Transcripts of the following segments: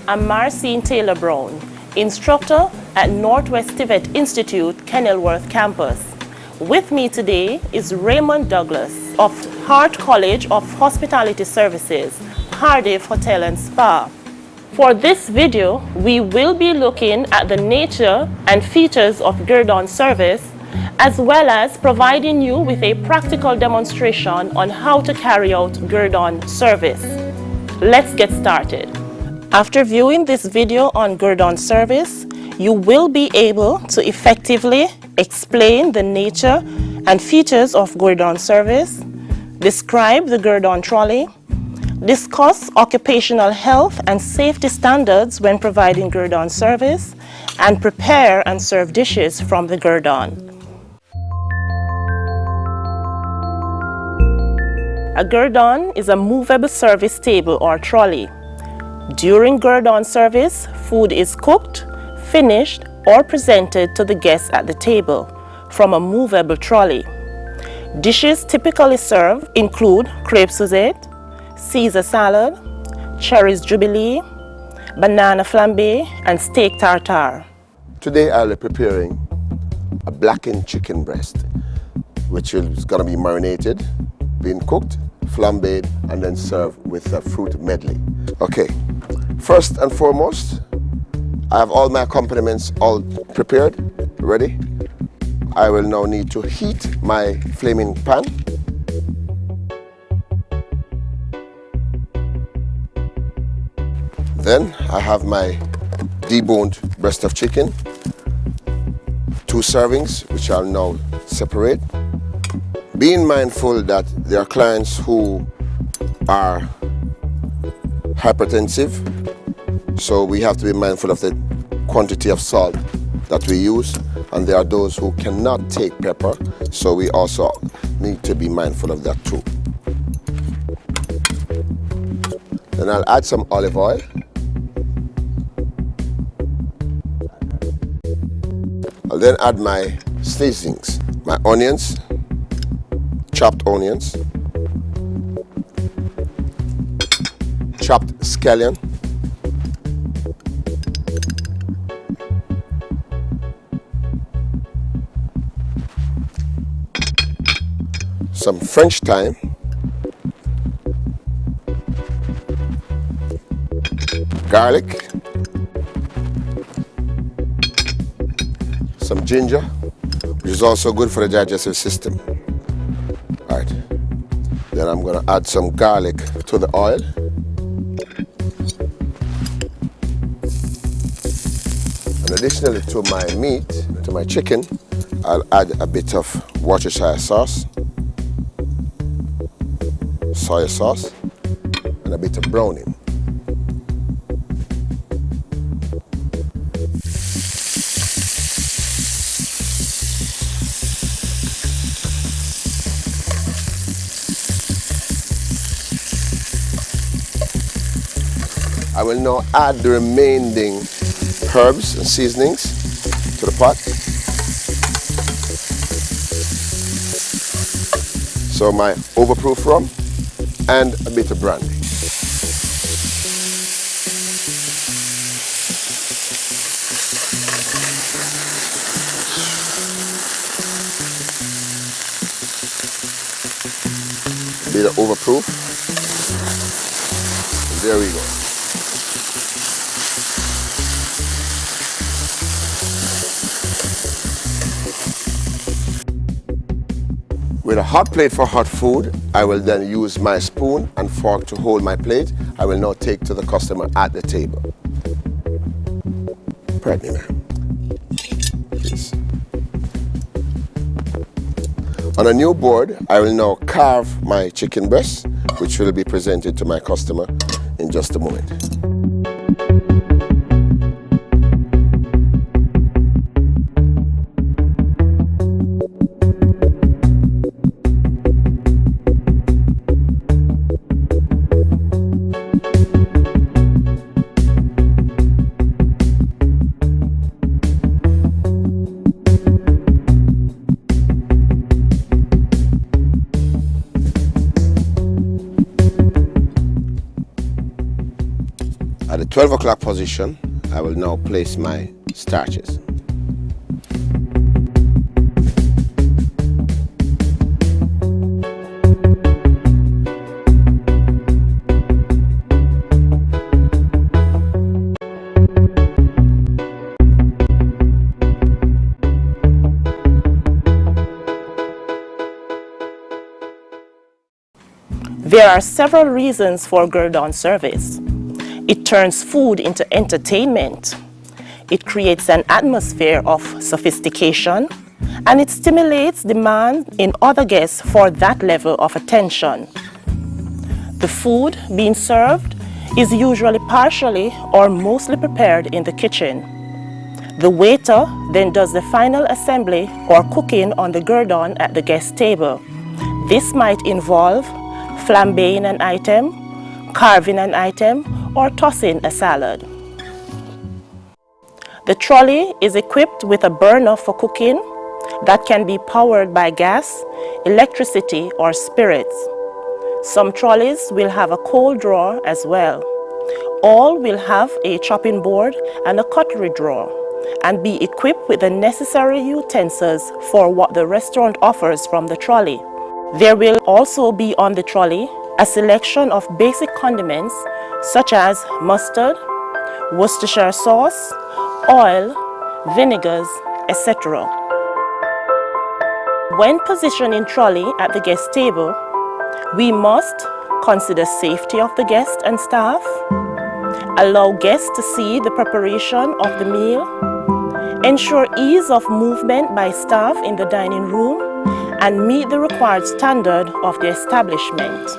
I'm Marcine Taylor-Brown, instructor at Northwest Tivet Institute, Kenilworth campus. With me today is Raymond Douglas of Hart College of Hospitality Services, Cardiff Hotel and Spa. For this video, we will be looking at the nature and features of Gueridon Service, as well as providing you with a practical demonstration on how to carry out Gueridon Service. Let's get started. After viewing this video on Gueridon Service, you will be able to effectively explain the nature and features of Gueridon Service, describe the Gueridon trolley, discuss occupational health and safety standards when providing Gueridon service, and prepare and serve dishes from the Gueridon. A Gueridon is a movable service table or trolley. During Gueridon service, food is cooked, finished, or presented to the guests at the table from a movable trolley. Dishes typically served include Crepes Suzette, Caesar salad, Cherries Jubilee, banana flambé, and steak tartar. Today I'll be preparing a blackened chicken breast, which is going to be marinated, being cooked, flambéed, and then served with a fruit medley. Okay, first and foremost, I have all my accompaniments all prepared, ready. I will now need to heat my flaming pan. Then I have my deboned breast of chicken, 2 servings, which I'll now separate. Being mindful that there are clients who are hypertensive, so we have to be mindful of the quantity of salt that we use, and there are those who cannot take pepper, so we also need to be mindful of that too. Then I'll add some olive oil. I'll then add my seasonings, my onions, chopped onions, chopped scallion, some French thyme, garlic, some ginger, which is also good for the digestive system. All right. Then I'm going to add some garlic to the oil. And additionally to my meat, to my chicken, I'll add a bit of Worcestershire sauce, soy sauce, and a bit of browning. I will now add the remaining herbs and seasonings to the pot. So my overproof rum and a bit of brandy. A bit of overproof. And there we go. With a hot plate for hot food, I will then use my spoon and fork to hold my plate. I will now take to the customer at the table. Pardon me, ma'am. Please. On a new board, I will now carve my chicken breast, which will be presented to my customer in just a moment. the 12 o'clock position, I will now place my starches. There are several reasons for Gueridon Service. It turns food into entertainment. It creates an atmosphere of sophistication, and it stimulates demand in other guests for that level of attention. The food being served is usually partially or mostly prepared in the kitchen. The waiter then does the final assembly or cooking on the gueridon at the guest table. This might involve flambeing an item, carving an item, or tossing a salad. The trolley is equipped with a burner for cooking that can be powered by gas, electricity, or spirits. Some trolleys will have a coal drawer as well. All will have a chopping board and a cutlery drawer and be equipped with the necessary utensils for what the restaurant offers from the trolley. There will also be on the trolley a selection of basic condiments such as mustard, Worcestershire sauce, oil, vinegars, etc. When positioning trolley at the guest table, we must consider safety of the guest and staff, allow guests to see the preparation of the meal, ensure ease of movement by staff in the dining room, and meet the required standard of the establishment.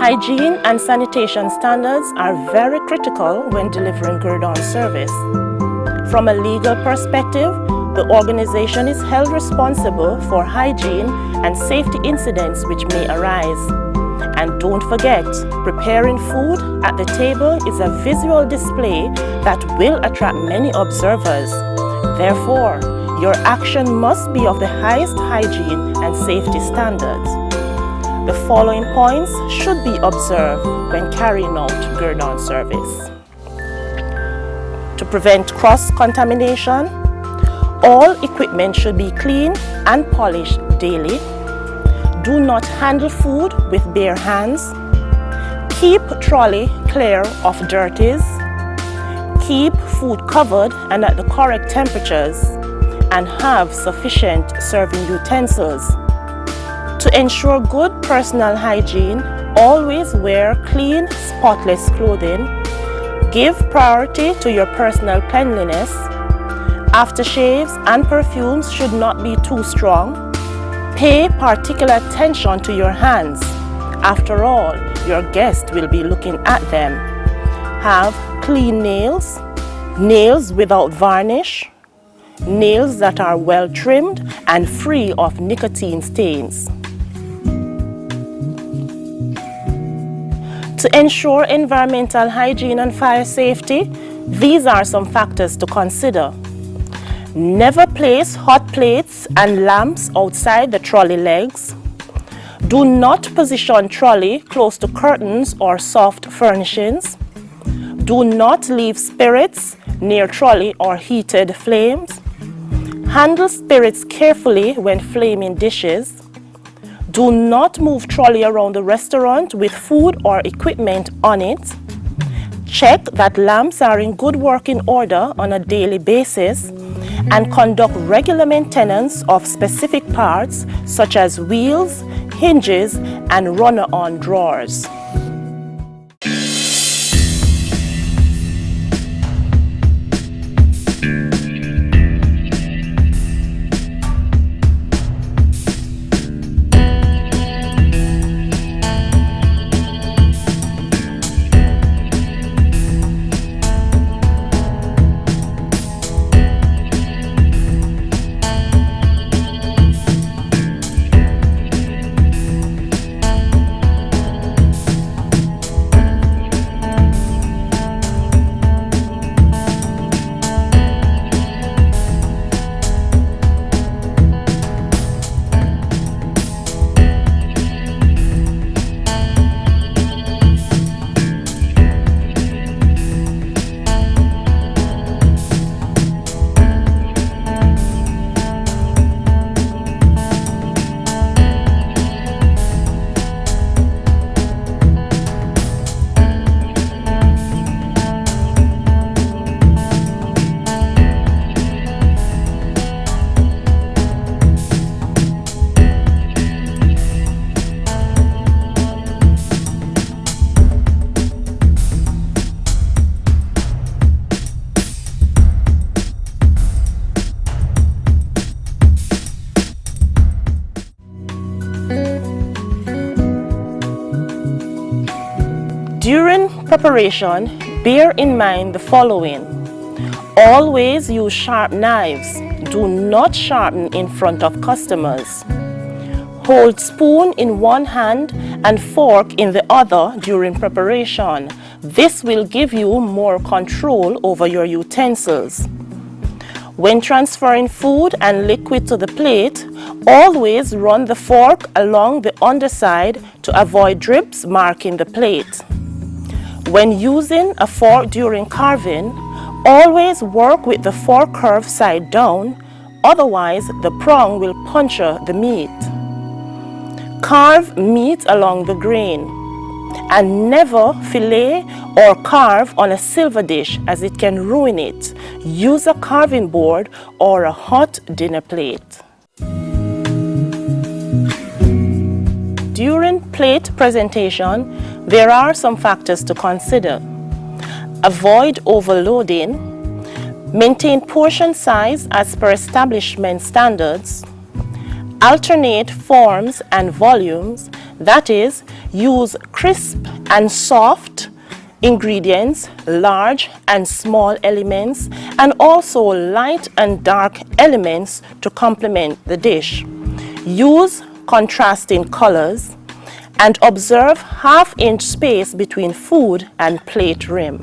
Hygiene and sanitation standards are very critical when delivering Gueridon service. From a legal perspective, the organization is held responsible for hygiene and safety incidents which may arise. And don't forget, preparing food at the table is a visual display that will attract many observers. Therefore, your action must be of the highest hygiene and safety standards. The following points should be observed when carrying out Gueridon service. To prevent cross-contamination, all equipment should be clean and polished daily. Do not handle food with bare hands. Keep trolley clear of dirties. Keep food covered and at the correct temperatures, and have sufficient serving utensils. To ensure good personal hygiene, always wear clean, spotless clothing. Give priority to your personal cleanliness. Aftershaves and perfumes should not be too strong. Pay particular attention to your hands. After all, your guest will be looking at them. Have clean nails, nails without varnish, nails that are well trimmed and free of nicotine stains. To ensure environmental hygiene and fire safety, These are some factors to consider. Never place hot plates and lamps outside the trolley legs. Do not position trolley close to curtains or soft furnishings. Do not leave spirits near trolley or heated flames. Handle spirits carefully when flaming dishes. Do not move trolley around the restaurant with food or equipment on it. Check that lamps are in good working order on a daily basis and conduct regular maintenance of specific parts such as wheels, hinges, and runner-on drawers. During preparation, bear in mind the following. Always use sharp knives. Do not sharpen in front of customers. Hold spoon in one hand and fork in the other during preparation. This will give you more control over your utensils. When transferring food and liquid to the plate, always run the fork along the underside to avoid drips marking the plate. When using a fork during carving, always work with the fork curve side down, otherwise the prong will puncture the meat. Carve meat along the grain, and never fillet or carve on a silver dish as it can ruin it. Use a carving board or a hot dinner plate. During plate presentation, there are some factors to consider. Avoid overloading. Maintain portion size as per establishment standards. Alternate forms and volumes, that is, use crisp and soft ingredients, large and small elements, and also light and dark elements to complement the dish. Use contrasting colors and observe half-inch space between food and plate rim.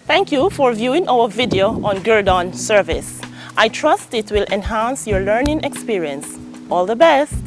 Thank you for viewing our video on Gueridon Service. I trust it will enhance your learning experience. All the best!